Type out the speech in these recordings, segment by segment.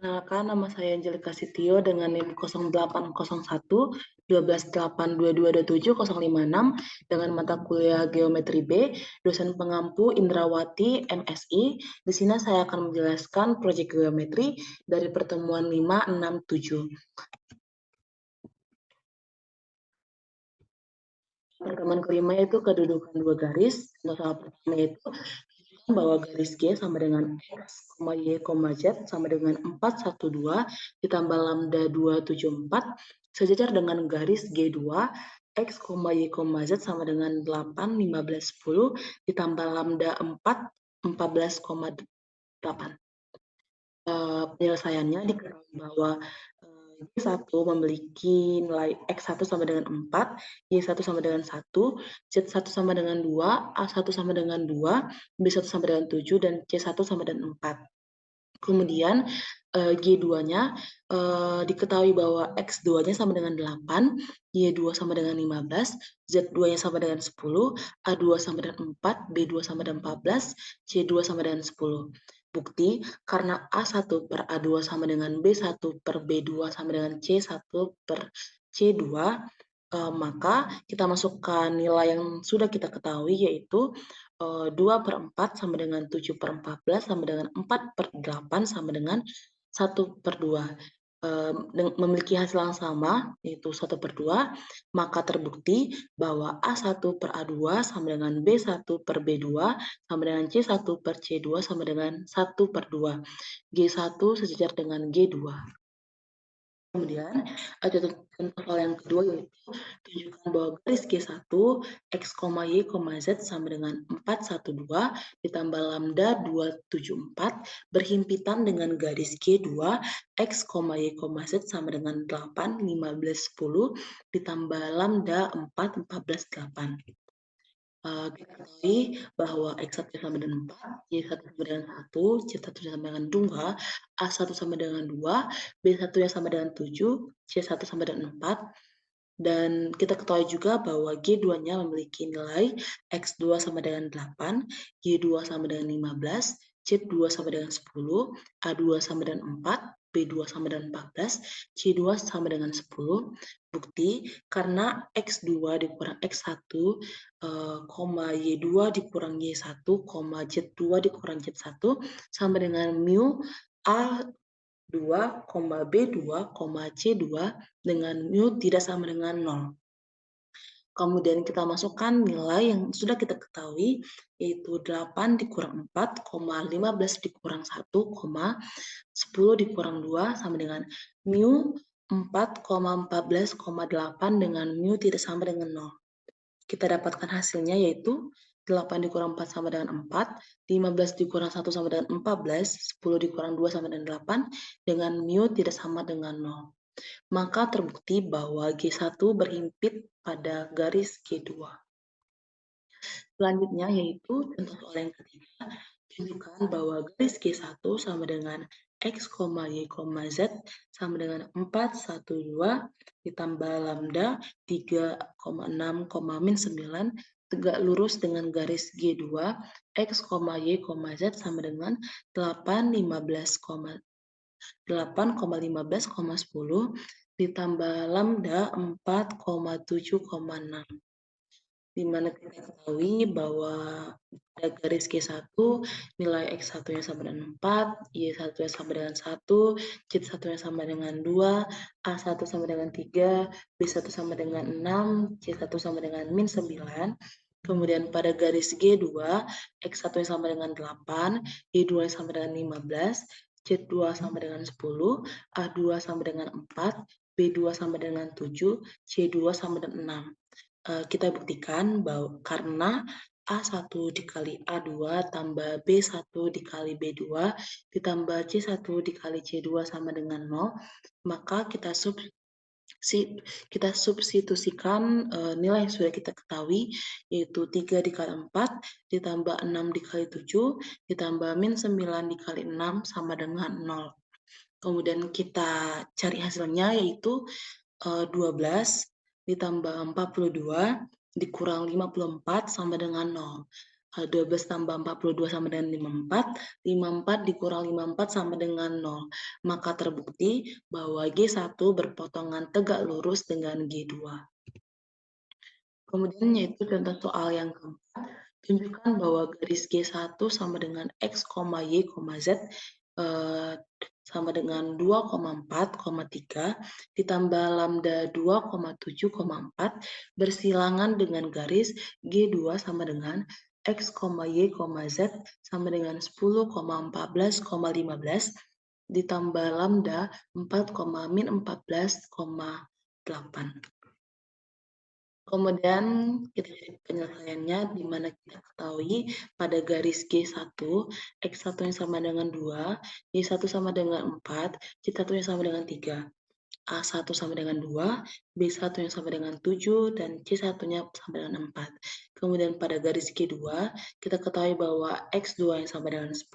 Perkenalkan, nama saya Angelika Sitio dengan NIM 0801 1282227 dengan mata kuliah Geometri B, dosen pengampu Indrawati MSI. Di sini saya akan menjelaskan proyek geometri dari pertemuan 5, 6, 7. Pertemuan kelima yaitu kedudukan dua garis. Masalah pertama yaitu bahwa garis G sama dengan X, Y, Z sama dengan 412 ditambah lambda 274 sejajar dengan garis G2 X, Y, Z sama dengan 8, 15, 10 ditambah lambda 4, 14,8. Penyelesaiannya diketahui bahwa Y1 memiliki nilai X1 sama dengan 4, Y1 sama dengan 1, Z1 sama dengan 2, A1 sama dengan 2, B1 sama dengan 7, dan C1 sama dengan 4. Kemudian G2-nya diketahui bahwa X2-nya sama dengan 8, Y2 sama dengan 15, Z2-nya sama dengan 10, A2 sama dengan 4, B2 sama dengan 14, C2 sama dengan 10. Bukti, karena A1 per A2 sama dengan B1 per B2 sama dengan C1 per C2, maka kita masukkan nilai yang sudah kita ketahui, yaitu 2 per 4 sama dengan 7 per 14 sama dengan 4 per 8 sama dengan 1 per 2. Memiliki hasil yang sama, yaitu 1 per 2, maka terbukti bahwa A1 per A2 sama dengan B1 per B2 sama dengan C1 per C2 sama dengan 1 per 2. G1 sejajar dengan G2. Kemudian, contoh yang kedua yaitu tunjukkan bahwa garis G1 X, Y, Z sama dengan 412 ditambah lambda 274 berhimpitan dengan garis G2 X, Y, Z sama dengan 8, 15, 10 ditambah lambda 4, 14, 8. Kita ketahui bahwa X1 sama dengan 4, Y1 sama dengan 1, C1 sama dengan 2, A1 sama dengan 2, B1 sama dengan 7, C1 sama dengan 4, dan kita ketahui juga bahwa G2-nya memiliki nilai X2 sama dengan 8, Y2 sama dengan 15, Z2 sama dengan 10, A2 sama dengan 4, B2 sama dengan 14, C2 sama dengan 10. Bukti, karena X2 dikurang X1, Y2 dikurang Y1, Z2 dikurang Z1 sama dengan mu A2, B2, C2 dengan mu tidak sama dengan 0. Kemudian kita masukkan nilai yang sudah kita ketahui, yaitu 8 dikurang 4, 15 dikurang 1, 10 dikurang 2 sama dengan mu 4,14,8 dengan mu tidak sama dengan 0. Kita dapatkan hasilnya yaitu 8 dikurang 4 sama dengan 4, 15 dikurang 1 sama dengan 14, 10 dikurang 2 sama dengan 8, dengan mu tidak sama dengan 0. Maka terbukti bahwa G1 berhimpit pada garis G2. Selanjutnya yaitu contoh soal yang ketiga, tunjukkan bahwa garis G1 sama dengan X, Y, Z sama dengan 412 ditambah lambda 3,6, min 9 tegak lurus dengan garis G2 X, Y, Z sama dengan 8,15,10 ditambah lambda 4,7,6. Di mana kita ketahui bahwa pada garis G1 nilai X1-nya sama dengan 4, Y1-nya sama dengan 1, Z1-nya sama dengan 2, A1 sama dengan 3, B1 sama dengan 6, C1 sama dengan min 9. Kemudian pada garis G2, X1-nya sama dengan 8, Y2-nya sama dengan 15, Z2 sama dengan 10, A2 sama dengan 4, B2 sama dengan 7, C2 sama dengan 6. Kita buktikan bahwa karena A1 dikali A2 tambah B1 dikali B2 ditambah C1 dikali C2 sama dengan 0, maka kita substitusikan nilai yang sudah kita ketahui, yaitu 3 dikali 4 ditambah 6 dikali 7 ditambah min 9 dikali 6 sama dengan 0. Kemudian kita cari hasilnya, yaitu 12 ditambah 42 dikurang 54 sama dengan 0. 12 tambah 42 sama dengan 54, 54 dikurang 54 sama dengan 0. Maka terbukti bahwa G1 berpotongan tegak lurus dengan G2. Kemudian yaitu contoh soal yang keempat, tunjukkan bahwa garis G1 sama dengan X, Y, Z sama dengan 2,4,3 ditambah lambda 2,7,4 bersilangan dengan garis G2 sama dengan X, Y, Z sama dengan 10,14,15 ditambah lambda 4,-14,8. Kemudian kita cari penyelesaiannya di mana kita ketahui pada garis G1, X1 yang sama dengan 2, Y1 sama dengan 4, C1 yang sama dengan 3. A1 sama dengan 2, B1 yang sama dengan 7, dan C1-nya sama dengan 4. Kemudian pada garis G2, kita ketahui bahwa X2 yang sama dengan 10,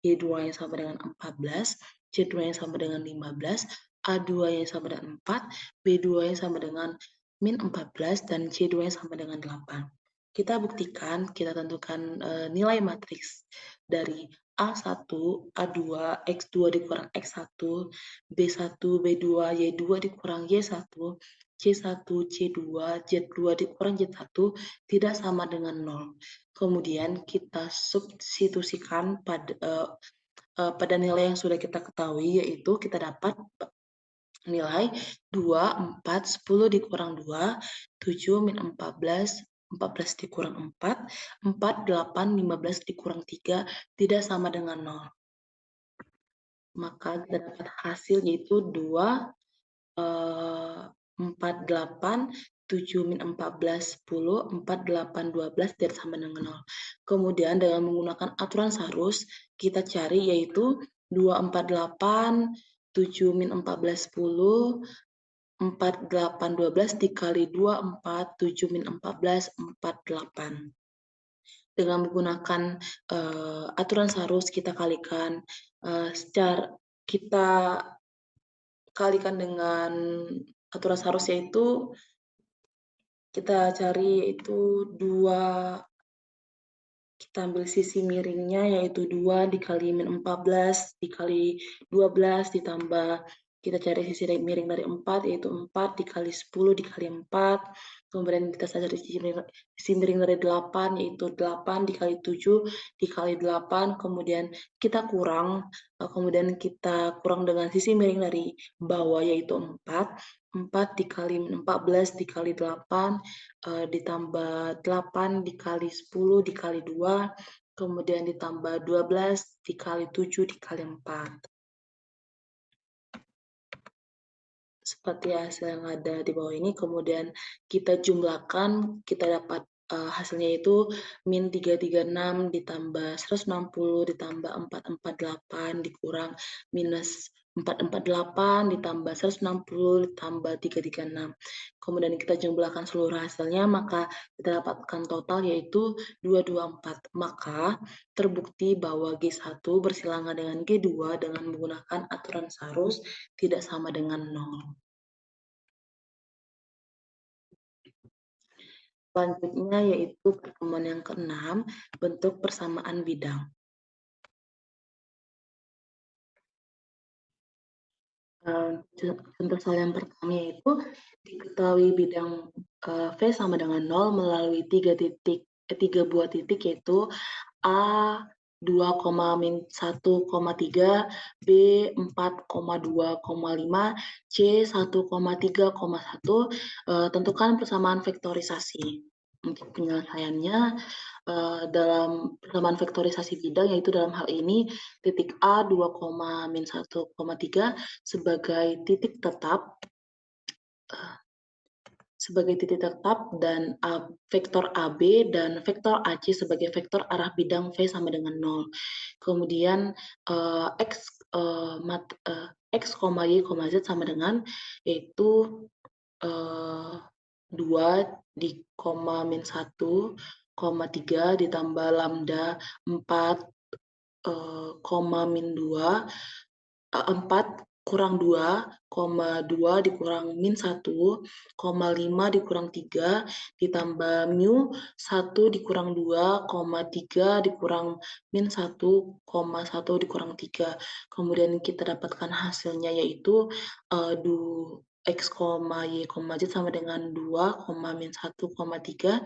Y2 yang sama dengan 14, C2 yang sama dengan 15, A2 yang sama dengan 4, B2 yang sama dengan min 14, dan C2 yang sama dengan 8. Kita buktikan, kita tentukan nilai matriks dari A1, A2, X2 dikurang X1, B1, B2, Y2 dikurang Y1, C1, C2, Z2 dikurang Z1 tidak sama dengan 0. Kemudian kita substitusikan pada nilai yang sudah kita ketahui, yaitu kita dapat nilai 2, 4, 10 dikurang 2, 7, min 14, 14 dikurang 4, 4, 8, 15 dikurang 3, tidak sama dengan 0. Maka kita dapat hasil yaitu 2, 4, 8, 7, min 14, 10, 4, 8, 12, tidak sama dengan 0. Kemudian dengan menggunakan aturan Sarus, kita cari yaitu 2, 4, 8, 7, min 14, 10, 4, 8, 12 dikali 2, 4, 7, min 14, 4, 8. Dengan menggunakan aturan Sarus, kita kalikan kita kalikan dengan aturan Sarus, yaitu kita cari yaitu 2, kita ambil sisi miringnya yaitu 2 dikali min 14 dikali 12 ditambah kita cari sisi miring dari 4 yaitu 4 dikali 10 dikali 4. Kemudian kita cari sisi miring dari 8 yaitu 8 dikali 7 dikali 8. Kemudian kita kurang dengan sisi miring dari bawah yaitu 4. 4 dikali 14 dikali 8 ditambah 8 dikali 10 dikali 2, kemudian ditambah 12 dikali 7 dikali 4. Seperti hasil yang ada di bawah ini, kemudian kita jumlahkan, kita dapat hasilnya itu min 336 ditambah 160 ditambah 448 dikurang minus 448 ditambah 160 ditambah 336. Kemudian kita jumlahkan seluruh hasilnya, maka kita dapatkan total yaitu 224. Maka terbukti bahwa G1 bersilangan dengan G2 dengan menggunakan aturan Sarus tidak sama dengan 0. Selanjutnya yaitu pertemuan yang ke-6, bentuk persamaan bidang. Contoh soal yang pertama yaitu diketahui bidang V sama dengan 0 melalui 3 buah titik yaitu A 2,-1,3, B 4,2,5, C 1,3,1. Tentukan persamaan vektorisasi. Untuk penyelesaiannya dalam persamaan vektorisasi bidang, yaitu dalam hal ini titik A 2,-1,3 sebagai titik tetap dan vektor AB dan vektor AC sebagai vektor arah bidang V sama dengan 0. Kemudian X, Y, Z sama dengan yaitu 2 di koma min 1, 3 ditambah lambda 4, koma min 2, 4 kurang 2, dikurang min 1, 5 dikurang 3, ditambah mu 1 dikurang 2, 3 dikurang min 1, 1 dikurang 3. Kemudian kita dapatkan hasilnya yaitu x, y, z sama dengan 2, min 1, 3,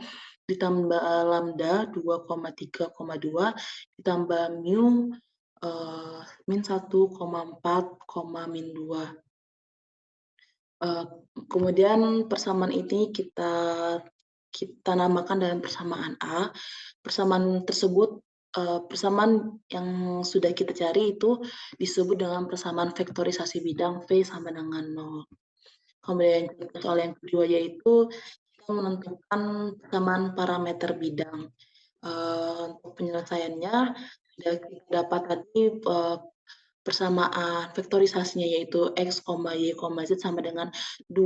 ditambah lambda 2, 3, 2, ditambah mu min 1, 4, min 2. Kemudian persamaan ini kita namakan dengan persamaan A. Persamaan tersebut, persamaan yang sudah kita cari itu disebut dengan persamaan vektorisasi bidang V sama dengan 0. Kemudian soal yang kedua yaitu kita menentukan persamaan parameter bidang. Untuk penyelesaiannya sudah kita dapat tadi persamaan vektorisasinya yaitu x, y, z sama dengan 2,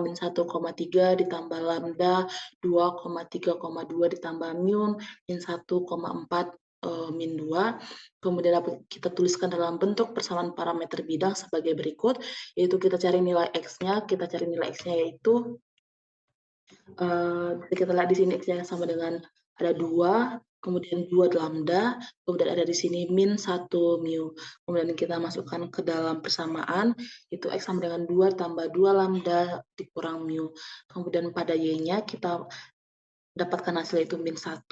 min 1, 3 ditambah lambda 2, 3, 2 ditambah mu min 1, 4 min 2. Kemudian dapat kita tuliskan dalam bentuk persamaan parameter bidang sebagai berikut, yaitu kita cari nilai x-nya, yaitu kita lihat di sini x-nya sama dengan ada 2, kemudian 2 lambda, kemudian ada di sini min 1 mu. Kemudian kita masukkan ke dalam persamaan, itu x sama dengan 2 tambah 2 lambda dikurang mu. Kemudian pada y-nya kita dapatkan hasil yaitu min 1,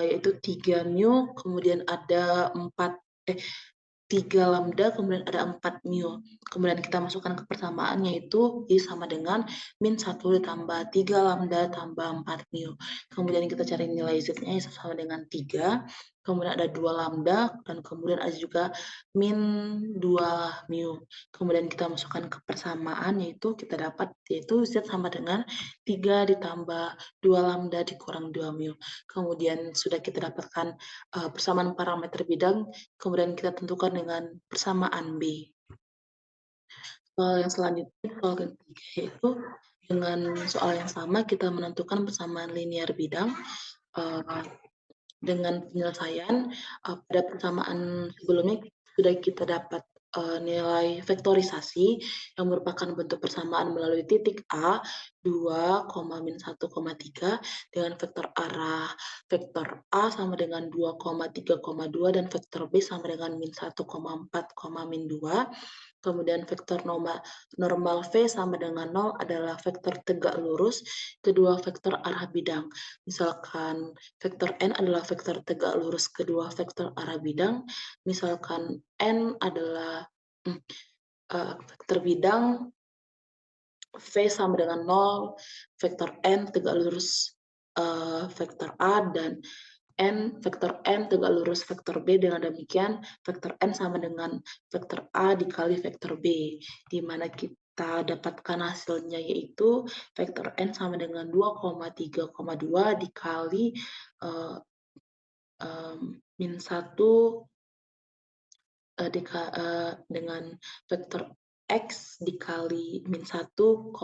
yaitu 3 mu, kemudian ada 3 lambda, kemudian ada 4 mu. Kemudian kita masukkan ke persamaan yaitu y sama dengan min 1 ditambah 3 lambda tambah 4 mu. Kemudian kita cari nilai z-nya sama dengan 3. Kemudian ada 2 lambda dan kemudian ada juga min 2 mu. Kemudian kita masukkan ke persamaan yaitu kita dapat yaitu z sama dengan 3 ditambah 2 lambda dikurang 2 mu. Kemudian sudah kita dapatkan persamaan parameter bidang, kemudian kita tentukan dengan persamaan B. Soal yang selanjutnya, soal ketiga, yaitu dengan soal yang sama kita menentukan persamaan linear bidang dengan penyelesaian pada persamaan sebelumnya sudah kita dapat nilai vektorisasi yang merupakan bentuk persamaan melalui titik A 2, min 1, 3 dengan vektor arah vektor A sama dengan 2, 3, 2 dan vektor B sama dengan min 1, 4, min 2. Kemudian vektor normal V sama dengan 0 adalah vektor tegak lurus kedua vektor arah bidang. Misalkan vektor N adalah vektor tegak lurus kedua vektor arah bidang. Misalkan N adalah vektor bidang V sama dengan 0, vektor N tegak lurus vektor A, dan vektor N tegak lurus vektor B. Dengan demikian, vektor N sama dengan vektor A dikali vektor B, di mana kita dapatkan hasilnya yaitu vektor N sama dengan 2, 3, 2 dikali min 1 dengan vektor X dikali min 1, 4,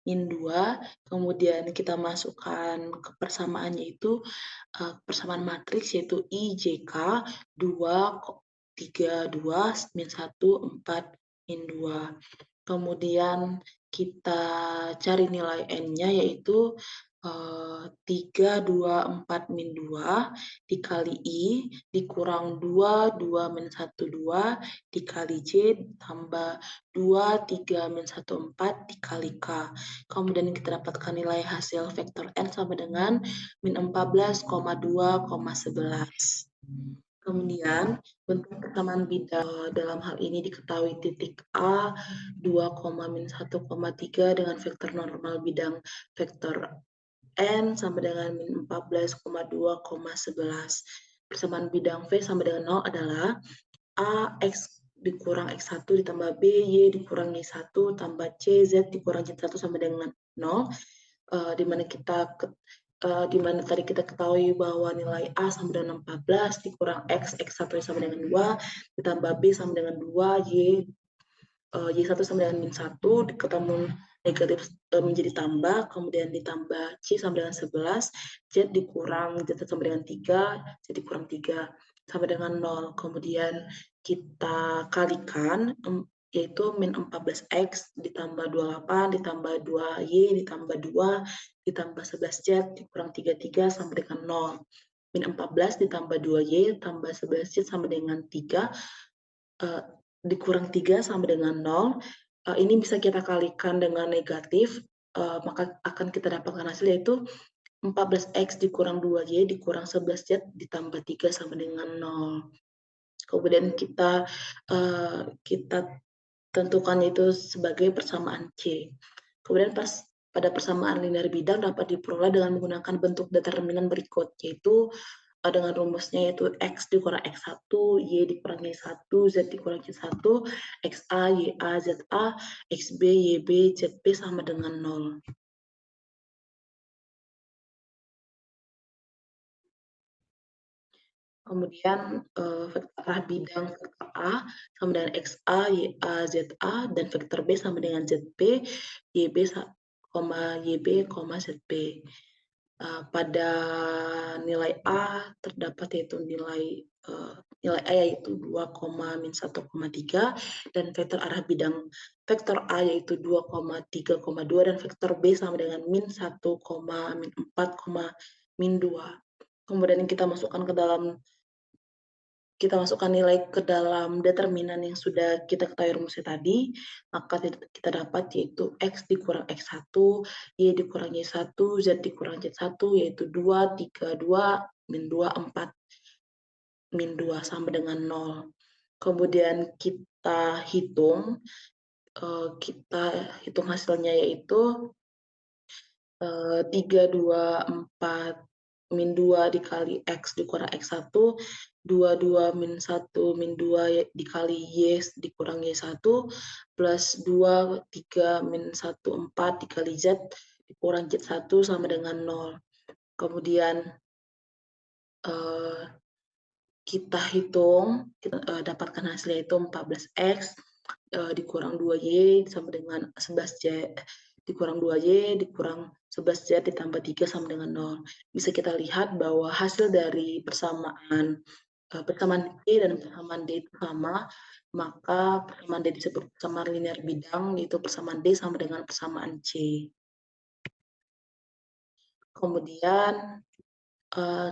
min 2, kemudian kita masukkan ke persamaan yaitu persamaan matriks yaitu IJK 2, 3, 2, min 1, 4, min 2. Kemudian kita cari nilai N-nya yaitu 3, 2, 4, min 2 dikali I dikurang 2, 2, min 1, 2 dikali J tambah 2, 3, min 1, 4 dikali K. Kemudian kita dapatkan nilai hasil vektor N sama dengan min 14,2, 11. Kemudian bentuk persamaan bidang dalam hal ini diketahui titik A 2, min 1, 3 dengan vektor normal bidang vektor N sama dengan min 14,2, 11. Persamaan bidang V sama dengan 0 adalah A X dikurang X1 ditambah B Y dikurang Y1 tambah C Z dikurang Z1 sama dengan 0, di mana tadi kita ketahui bahwa nilai A sama dengan 14 dikurang X, X1 sama dengan 2, ditambah B sama dengan 2, Y1 sama dengan min 1, ketemu negatif menjadi tambah, kemudian ditambah C sama dengan 11, Z dikurang Z sama dengan 3, Z dikurang 3. sama dengan 0. Kemudian kita kalikan, yaitu min 14X ditambah 28 ditambah 2Y ditambah 2 ditambah 11Z dikurang 33 sama dengan 0. Min 14 ditambah 2Y tambah 11Z sama dengan 3, dikurang 3 sama dengan 0. Ini bisa kita kalikan dengan negatif, maka akan kita dapatkan hasil yaitu 14X dikurang 2Y dikurang 11Z ditambah 3 sama dengan 0. Kemudian kita tentukan itu sebagai persamaan C. Kemudian pada persamaan linear bidang dapat diperoleh dengan menggunakan bentuk determinan berikut, yaitu dengan rumusnya yaitu X dikurang X1, Y dikurang Y1, Z dikurang Z1, XA, YA, ZA, XB, YB, ZB sama dengan 0. Kemudian vektor arah bidang vektor A sama dengan XA, YA, ZA, dan vektor B sama dengan ZB, YB, YB, ZB. Pada nilai A terdapat yaitu nilai A yaitu 2,-1,3 dan vektor arah bidang vektor A yaitu 2,3,2 dan vektor B sama dengan -1, -4, -2. Kemudian kita masukkan nilai ke dalam determinan yang sudah kita ketahui rumusnya tadi, maka kita dapat yaitu X dikurang X1, Y dikurang Y1, Z dikurang Z1, yaitu 2, 3, 2, min 2, 4, min 2 sama dengan 0. Kemudian kita hitung hasilnya yaitu 3, 2, 4, min 2 dikali X dikurang X1, 2, 2, min 1, min 2 dikali Y dikurang Y1, plus 2, 3, min 1, 4 dikali Z dikurang Z1 sama dengan 0. Kemudian kita hitung, kita dapatkan hasilnya itu 14X dikurang 2Y sama dengan 11Z, dikurang 2Y dikurang 11Z ditambah 3 sama dengan 0. Bisa kita lihat bahwa hasil dari persamaan C dan persamaan D itu sama, maka persamaan D disebut persamaan linear bidang, yaitu persamaan D sama dengan persamaan C. Kemudian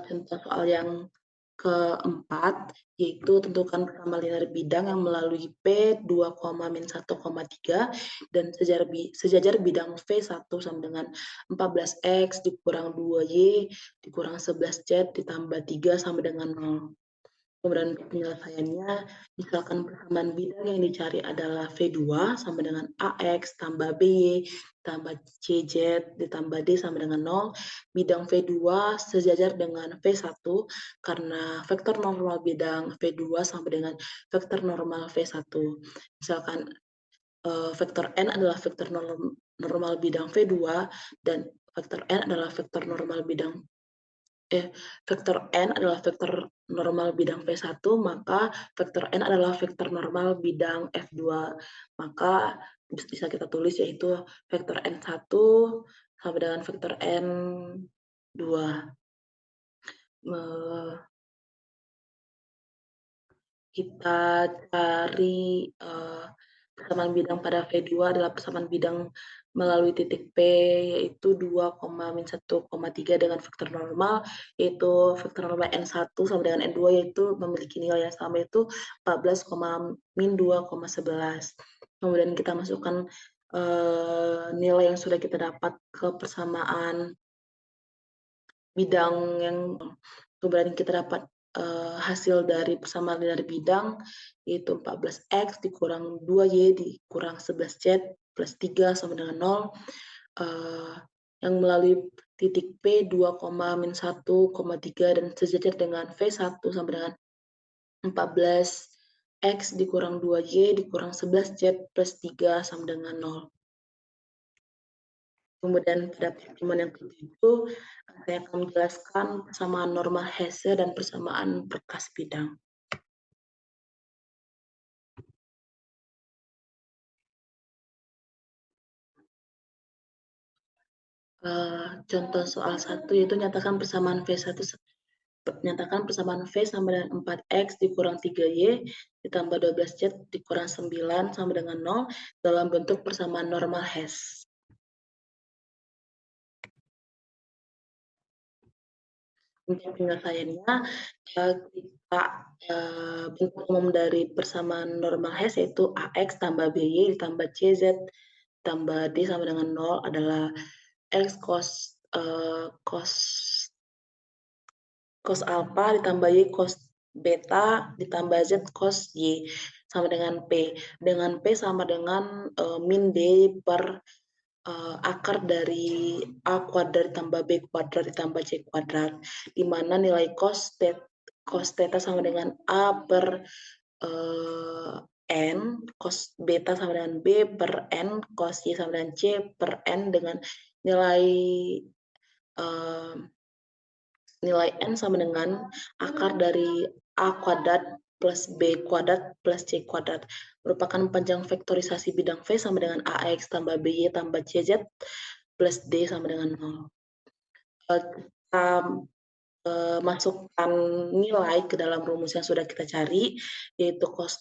contoh soal yang keempat, yaitu tentukan persamaan linear bidang yang melalui P 2,-1,3 dan sejajar bidang V1 sama dengan 14X dikurang 2Y dikurang 11Z ditambah 3 sama dengan 0. Kemudian penyelesaiannya, misalkan persamaan bidang yang dicari adalah V2 sama dengan AX tambah BY tambah CZ ditambah D sama dengan 0. Bidang V2 sejajar dengan V1 karena vektor normal bidang V2 sama dengan vektor normal V1. Misalkan vektor N adalah vektor normal bidang V2 dan vektor N adalah vektor normal bidang vektor N adalah vektor normal bidang V1, maka vektor N adalah vektor normal bidang F2. Maka bisa kita tulis yaitu vektor N1 sama dengan vektor N2. Kita cari persamaan bidang pada V2 adalah persamaan bidang melalui titik P yaitu 2,-1,3 dengan vektor normal, yaitu vektor normal N1 sama dengan N2 yaitu memiliki nilai yang sama yaitu 14, -2,11. Kemudian kita masukkan nilai yang sudah kita dapat ke persamaan bidang yang kemudian kita dapat hasil dari persamaan linear bidang yaitu 14X dikurang 2Y dikurang 11Z plus 3 sama dengan 0 yang melalui titik P 2,-1,3 dan sejajar dengan V1 sama dengan 14X dikurang 2Y dikurang 11Z plus 3 sama dengan 0. Kemudian pada pertemuan yang ketujuh, saya akan menjelaskan persamaan normal Hesse dan persamaan berkas bidang. Contoh soal 1 yaitu nyatakan persamaan V1 nyatakan persamaan V sama dengan 4X dikurang 3Y ditambah 12Z dikurang 9 sama dengan 0 dalam bentuk persamaan normal Hess. Untuk penyelesaiannya, kita bentuk umum dari persamaan normal Hess yaitu AX tambah BY ditambah CZ tambah D sama dengan 0 adalah X cos alpha ditambah Y cos beta ditambah Z cos Y sama dengan P. Dengan P sama dengan min D per akar dari A kuadrat ditambah B kuadrat ditambah C kuadrat, di mana nilai cos theta sama dengan A per N, cos beta sama dengan B per N, cos Y sama dengan C per N dengan nilai nilai N sama dengan akar dari A kuadrat plus B kuadrat plus C kuadrat, merupakan panjang vektorisasi bidang V sama dengan AX tambah BY tambah CZ plus D sama dengan 0. Kita masukkan nilai ke dalam rumus yang sudah kita cari, yaitu cos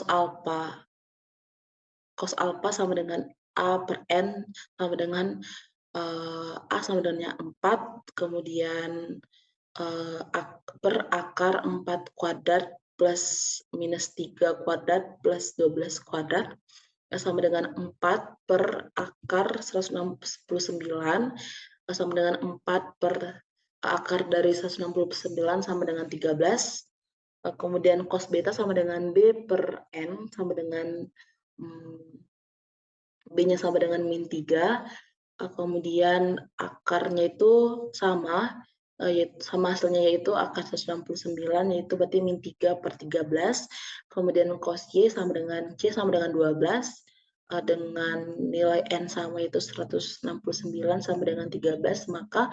alpha sama dengan A per N sama dengan A sama dengan 4, kemudian per akar 4 kuadrat plus minus 3 kuadrat plus 12 kuadrat sama dengan 4 per akar 169 sama dengan 4 per akar dari 169 sama dengan 13. Kemudian cos beta sama dengan B per N sama dengan B-nya sama dengan min 3. Kemudian akarnya itu sama, sama hasilnya yaitu akar 169 yaitu berarti min 3 per 13. Kemudian cos Y sama dengan C sama dengan 12 dengan nilai N sama yaitu 169 sama dengan 13, maka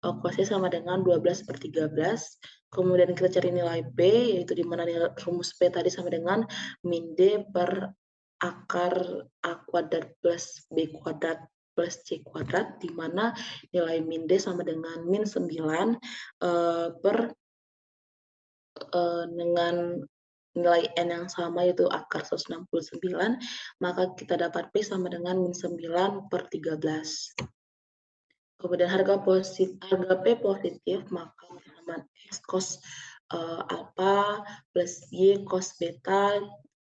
cos Y sama dengan 12 per 13. Kemudian kita cari nilai P, yaitu di mana nilai rumus P tadi sama dengan min D per akar A kuadrat plus B kuadrat plus C kuadrat, di mana nilai min D sama dengan min 9 dengan nilai N yang sama yaitu akar 169, maka kita dapat P sama dengan min 9 per 13. Kemudian harga P positif, maka persamaan X cos alpha plus Y cos beta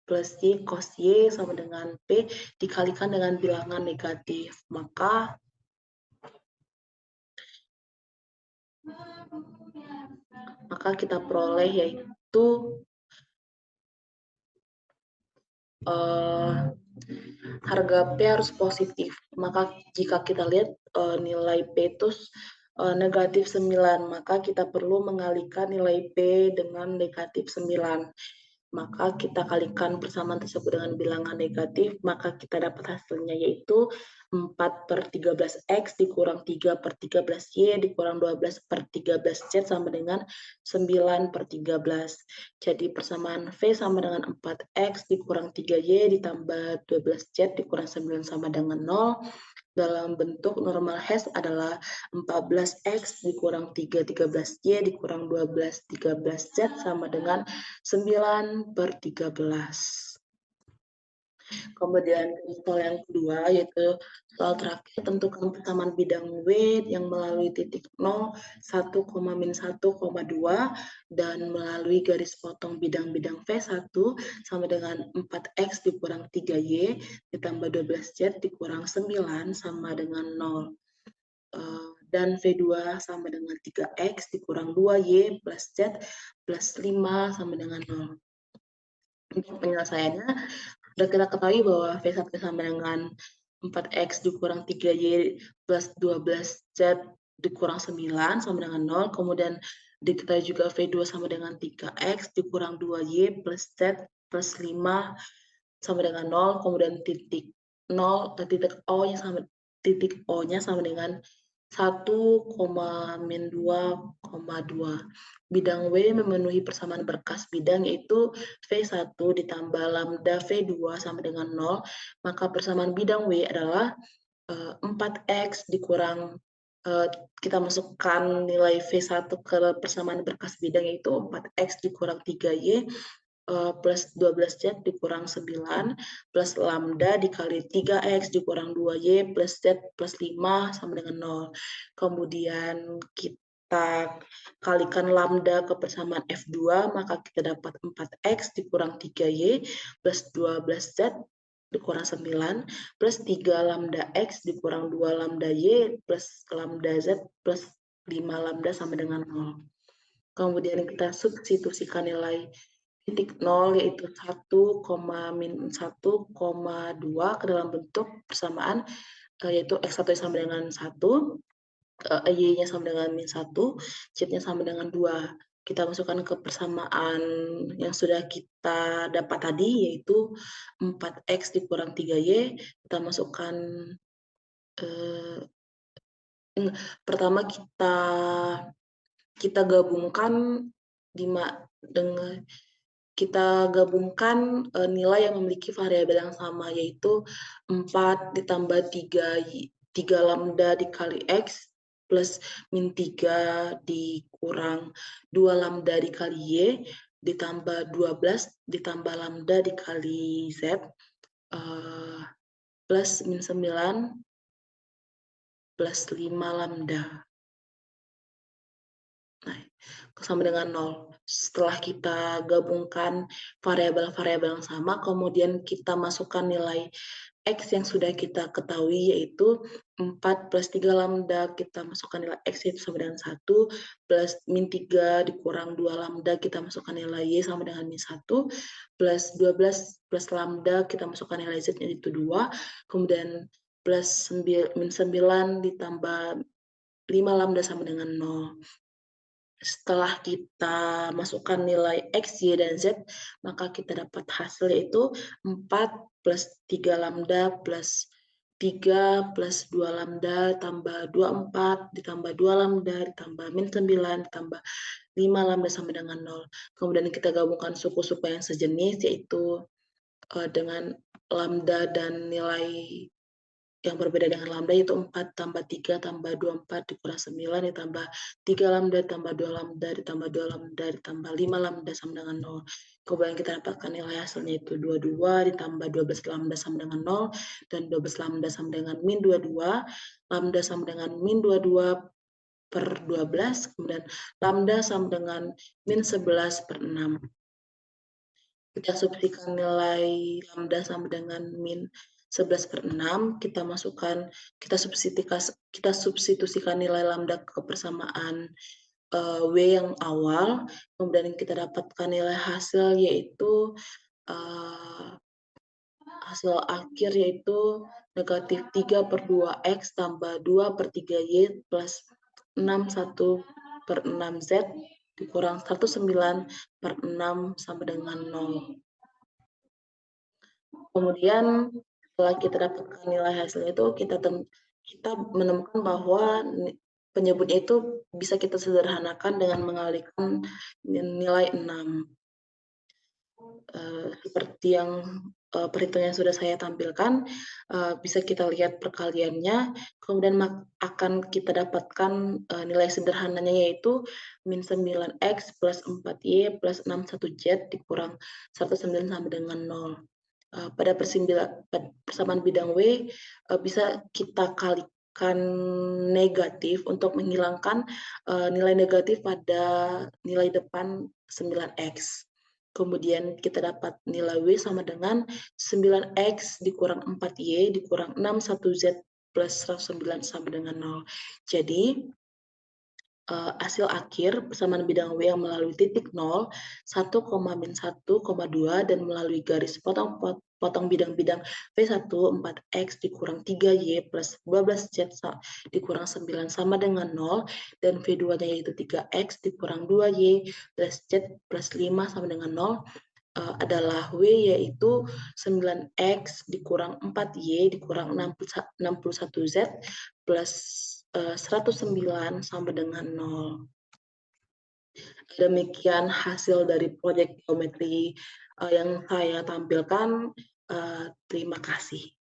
plus Y cos Y sama dengan P dikalikan dengan bilangan negatif. Maka kita peroleh yaitu harga P harus positif. Maka jika kita lihat nilai P itu negatif 9, maka kita perlu mengalihkan nilai P dengan negatif 9. Maka kita kalikan persamaan tersebut dengan bilangan negatif, maka kita dapat hasilnya yaitu 4 per 13X dikurang 3 per 13Y dikurang 12 per 13Z sama dengan 9 per 13. Jadi persamaan V sama dengan 4X dikurang 3Y ditambah 12Z dikurang 9 sama dengan 0. Dalam bentuk normal Hess adalah 14X dikurang 3 13Y dikurang 12 13Z sama dengan 9 per 13. Kemudian soal yang kedua yaitu soal terakhir, tentukan persamaan bidang W yang melalui titik 0, 1, min 1, 2 dan melalui garis potong bidang-bidang V1 sama dengan 4X dikurang 3Y ditambah 12Z dikurang 9 sama dengan 0. Dan V2 sama dengan 3X dikurang 2Y plus Z plus 5 sama dengan 0. Untuk penyelesaiannya, sudah kita ketahui bahwa V1 sama dengan 4X dikurang 3Y plus 12Z dikurang 9 sama dengan 0. Kemudian diketahui juga V2 sama dengan 3X dikurang 2Y plus Z plus 5 sama dengan 0. Kemudian titik O-nya sama dengan 1, min 2, 2. Bidang W memenuhi persamaan berkas bidang yaitu V1 ditambah lambda V2 sama dengan 0, maka persamaan bidang W adalah 4X dikurang kita masukkan nilai V1 ke persamaan berkas bidang, yaitu 4X dikurang 3Y plus 12Z dikurang 9 plus lambda dikali 3X dikurang 2Y plus Z plus 5 sama dengan 0. Kemudian kita kalikan lambda ke persamaan F2, maka kita dapat 4X dikurang 3Y plus 12Z dikurang 9 plus 3 lambda X dikurang 2 lambda Y plus lambda Z plus 5 lambda sama dengan 0. Kemudian kita substitusikan nilai titik 0 yaitu 1, min 1, 2 ke dalam bentuk persamaan, yaitu X1 sama dengan 1, Y-nya sama dengan min 1, Z-nya sama dengan 2. Kita masukkan ke persamaan yang sudah kita dapat tadi, yaitu 4X dikurang 3Y. Kita masukkan, pertama kita gabungkan dengan kita gabungkan nilai yang memiliki variabel yang sama, yaitu 4 ditambah 3 lambda dikali X plus min 3 dikurang 2 lambda dikali Y ditambah 12 ditambah lambda dikali Z plus min 9 plus 5 lambda. Nah, sama dengan 0. Setelah kita gabungkan variabel-variabel yang sama, kemudian kita masukkan nilai X yang sudah kita ketahui, yaitu 4 plus 3 lambda, kita masukkan nilai X yaitu sama dengan 1, plus min 3 dikurang 2 lambda, kita masukkan nilai Y sama dengan min 1, plus 12 plus lambda, kita masukkan nilai Z yaitu 2, kemudian plus min 9 ditambah 5 lambda sama dengan 0. Setelah kita masukkan nilai X, Y, dan Z, maka kita dapat hasil yaitu 4 plus 3 lambda plus 3 plus 2 lambda tambah 24 ditambah 2 lambda ditambah min 9 ditambah 5 lambda sama dengan 0. Kemudian kita gabungkan suku-suku yang sejenis, yaitu dengan lambda dan nilai yang berbeda dengan lambda, yaitu 4 tambah 3 tambah 24 dikurang 9 ditambah 3 lambda ditambah 2 lambda ditambah 2 lambda ditambah 5 lambda sama dengan 0. Kemudian kita dapatkan nilai hasilnya itu 22 ditambah 12 lambda sama dengan 0 dan 12 lambda sama dengan min 22, lambda sama dengan min 22 per 12, kemudian lambda sama dengan min 11 per 6. Kita substitusikan nilai lambda sama dengan min 11 per 6, kita masukkan, kita substitusikan nilai lambda ke persamaan W yang awal, kemudian kita dapatkan nilai hasil yaitu hasil akhir yaitu negatif 3 per 2X tambah 2 per 3Y plus 6 1 per 6Z dikurang 19 per 6 sama dengan 0. Kemudian setelah kita dapatkan nilai hasilnya itu, kita menemukan bahwa penyebutnya itu bisa kita sederhanakan dengan mengalihkan nilai 6. Seperti yang perhitungan yang sudah saya tampilkan, bisa kita lihat perkaliannya, kemudian akan kita dapatkan nilai sederhananya, yaitu min 9X plus 4Y plus 61Z dikurang 19 sama dengan 0. Pada persamaan bidang W, bisa kita kalikan negatif untuk menghilangkan nilai negatif pada nilai depan 9X. Kemudian kita dapat nilai W sama dengan 9X dikurang 4Y dikurang 61Z plus 109 sama dengan 0. Jadi, hasil akhir persamaan bidang W yang melalui titik 0, 1, min 1, 2, dan melalui garis potong bidang-bidang V1 4X dikurang 3Y plus 12Z dikurang 9 sama dengan 0, dan V2-nya yaitu 3X dikurang 2Y plus Z plus 5 sama dengan 0, adalah W, yaitu 9X dikurang 4Y dikurang 61Z plus 109 sama dengan 0. Demikian hasil dari proyek geometri yang saya tampilkan. Terima kasih.